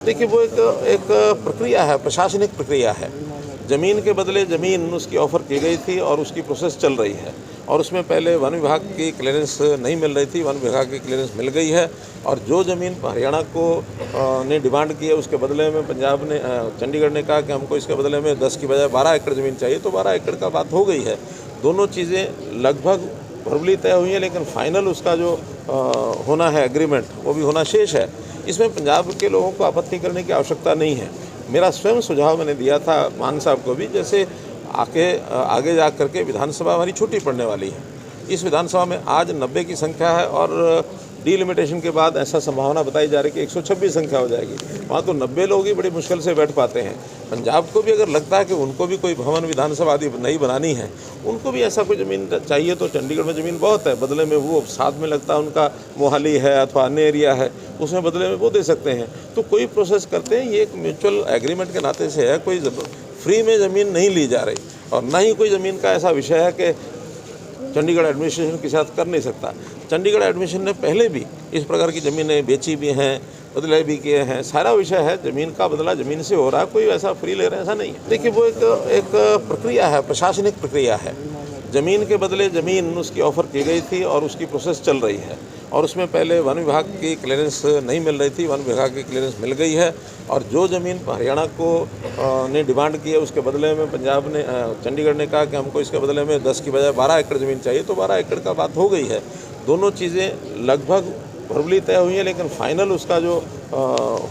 देखिए वो एक प्रक्रिया है, प्रशासनिक प्रक्रिया है। ज़मीन के बदले ज़मीन उसकी ऑफ़र की गई थी और उसकी प्रोसेस चल रही है और उसमें पहले वन विभाग की क्लीयरेंस नहीं मिल रही थी, वन विभाग की क्लीयरेंस मिल गई है और जो ज़मीन हरियाणा को ने डिमांड की है उसके बदले में पंजाब ने चंडीगढ़ ने कहा कि हमको इसके बदले में 10 की बजाय 12 एकड़ ज़मीन चाहिए, तो 12 एकड़ का बात हो गई है। दोनों चीज़ें लगभग वर्बली तय हुई हैं, लेकिन फाइनल उसका जो होना है एग्रीमेंट, वो भी होना शेष है। इसमें पंजाब के लोगों को आपत्ति करने की आवश्यकता नहीं है। मेरा स्वयं सुझाव मैंने दिया था मान साहब को भी, जैसे आगे जा करके विधानसभा हमारी छुट्टी पड़ने वाली है। इस विधानसभा में आज 90 की संख्या है और डिलिमिटेशन के बाद ऐसा संभावना बताई जा रही है कि 126 संख्या हो जाएगी। वहाँ तो 90 लोग ही बड़ी मुश्किल से बैठ पाते हैं। पंजाब को भी अगर लगता है कि उनको भी कोई भवन विधानसभा आदि नहीं बनानी है, उनको भी ऐसा कोई ज़मीन चाहिए, तो चंडीगढ़ में ज़मीन बहुत है, बदले में वो साथ में लगता है उनका मोहाली है अथवा अन्य एरिया है, उसमें बदले में वो दे सकते हैं। तो कोई प्रोसेस करते हैं, ये एक म्यूचुअल एग्रीमेंट के नाते से है, कोई फ्री में ज़मीन नहीं ली जा रही और ना ही कोई ज़मीन का ऐसा विषय है कि चंडीगढ़ एडमिनिस्ट्रेशन के साथ कर नहीं सकता। चंडीगढ़ एडमिनिस्ट्रेशन ने पहले भी इस प्रकार की ज़मीनें बेची भी हैं, बदले भी किए हैं। सारा विषय है ज़मीन का बदला ज़मीन से हो रहा है, कोई ऐसा फ्री ले रहे हैं ऐसा नहीं है। देखिए वो एक प्रक्रिया है, प्रशासनिक प्रक्रिया है। ज़मीन के बदले ज़मीन उसकी ऑफ़र की गई थी और उसकी प्रोसेस चल रही है और उसमें पहले वन विभाग की क्लीयरेंस नहीं मिल रही थी, वन विभाग की क्लीयरेंस मिल गई है और जो ज़मीन हरियाणा को ने डिमांड की है उसके बदले में पंजाब ने चंडीगढ़ ने कहा कि हमको इसके बदले में 10 की बजाय 12 एकड़ ज़मीन चाहिए, तो 12 एकड़ का बात हो गई है। दोनों चीज़ें लगभग वर्बली तय हुई हैं, लेकिन फाइनल उसका जो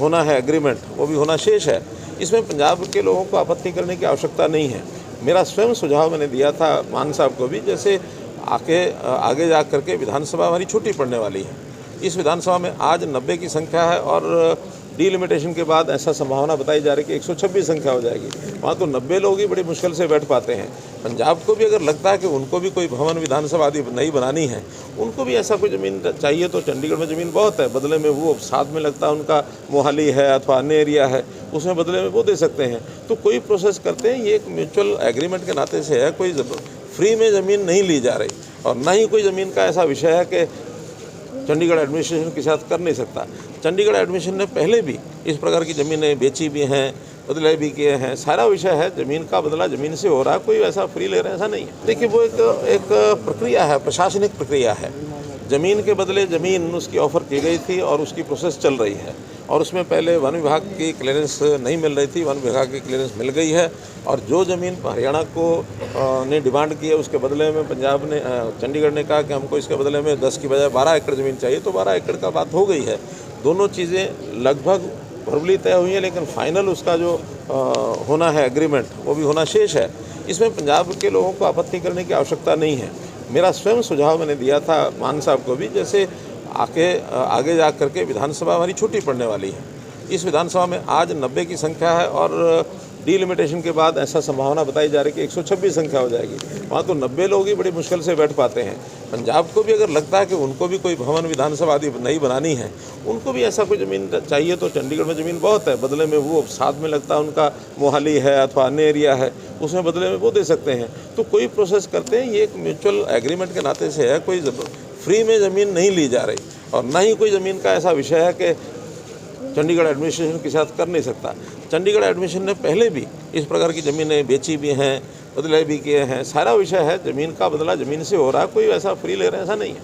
होना है एग्रीमेंट, वो भी होना शेष है। इसमें पंजाब के लोगों को आपत्ति करने की आवश्यकता नहीं है। मेरा स्वयं सुझाव मैंने दिया था मान साहब को भी, जैसे आगे जा करके विधानसभा हमारी छुट्टी पड़ने वाली है। इस विधानसभा में आज 90 की संख्या है और डिलिमिटेशन के बाद ऐसा संभावना बताई जा रही है कि 126 संख्या हो जाएगी। वहाँ तो 90 लोग ही बड़ी मुश्किल से बैठ पाते हैं। पंजाब को भी अगर लगता है कि उनको भी कोई भवन विधानसभा आदि नहीं बनानी है, उनको भी ऐसा कोई ज़मीन चाहिए, तो चंडीगढ़ में ज़मीन बहुत है, बदले में वो साथ में लगता है उनका मोहाली है अथवा अन्य एरिया है, उसमें बदले में वो दे सकते हैं। तो कोई प्रोसेस करते हैं, ये एक म्यूचुअल एग्रीमेंट के नाते से है, कोई फ्री में ज़मीन नहीं ली जा रही और ना ही कोई ज़मीन का ऐसा विषय है कि चंडीगढ़ एडमिनिस्ट्रेशन के साथ कर नहीं सकता। चंडीगढ़ एडमिनिस्ट्रेशन ने पहले भी इस प्रकार की ज़मीनें बेची भी हैं, बदले भी किए हैं। सारा विषय है ज़मीन का बदला ज़मीन से हो रहा है, कोई ऐसा फ्री ले रहे हैं ऐसा नहीं है। देखिए वो एक प्रक्रिया है, प्रशासनिक प्रक्रिया है। ज़मीन के बदले ज़मीन उसकी ऑफ़र की गई थी और उसकी प्रोसेस चल रही है और उसमें पहले वन विभाग की क्लीयरेंस नहीं मिल रही थी, वन विभाग की क्लीयरेंस मिल गई है और जो ज़मीन हरियाणा को ने डिमांड की है उसके बदले में पंजाब ने चंडीगढ़ ने कहा कि हमको इसके बदले में 10 की बजाय 12 एकड़ ज़मीन चाहिए, तो 12 एकड़ का बात हो गई है। दोनों चीज़ें लगभग वर्बली तय हुई हैं, लेकिन फाइनल उसका जो होना है एग्रीमेंट, वो भी होना शेष है। इसमें पंजाब के लोगों को आपत्ति करने की आवश्यकता नहीं है। मेरा स्वयं सुझाव मैंने दिया था मान साहब को भी, जैसे आगे जा करके विधानसभा हमारी छुट्टी पड़ने वाली है। इस विधानसभा में आज 90 की संख्या है और डिलिमिटेशन के बाद ऐसा संभावना बताई जा रही है कि 126 संख्या हो जाएगी। वहाँ तो 90 लोग ही बड़ी मुश्किल से बैठ पाते हैं। पंजाब को भी अगर लगता है कि उनको भी कोई भवन विधानसभा आदि नहीं बनानी है, उनको भी ऐसा कोई ज़मीन चाहिए, तो चंडीगढ़ में ज़मीन बहुत है, बदले में वो साथ में लगता है उनका मोहाली है अथवा अन्य एरिया है, उसमें बदले में वो दे सकते हैं। तो कोई प्रोसेस करते हैं, ये एक म्यूचुअल एग्रीमेंट के नाते से है, कोई फ्री में ज़मीन नहीं ली जा रही और ना ही कोई ज़मीन का ऐसा विषय है कि चंडीगढ़ एडमिनिस्ट्रेशन के साथ कर नहीं सकता। चंडीगढ़ एडमिनिस्ट्रेशन ने पहले भी इस प्रकार की ज़मीनें बेची भी हैं, बदले भी किए हैं। सारा विषय है ज़मीन का बदला ज़मीन से हो रहा है, कोई ऐसा फ्री ले रहे हैं ऐसा नहीं है।